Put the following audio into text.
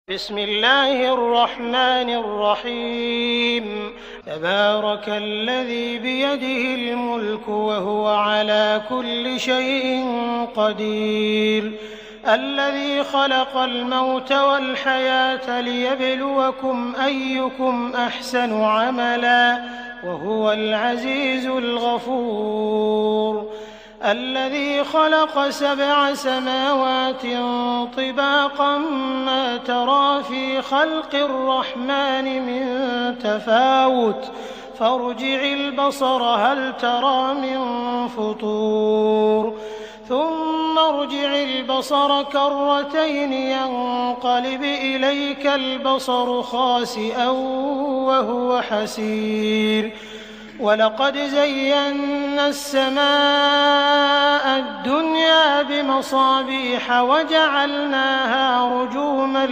بسم الله الرحمن الرحيم تبارك الذي بيده الملك وهو على كل شيء قدير الذي خلق الموت والحياة ليبلوكم أيكم أحسن عملا وهو العزيز الغفور الذي خلق 7 سماوات طباقا ما ترى في خلق الرحمن من تفاوت فارجع البصر هل ترى من فطور ثم ارجع البصر كرتين ينقلب إليك البصر خاسئا وهو حسير ولقد زينا السماء الدنيا بمصابيح وجعلناها رجوما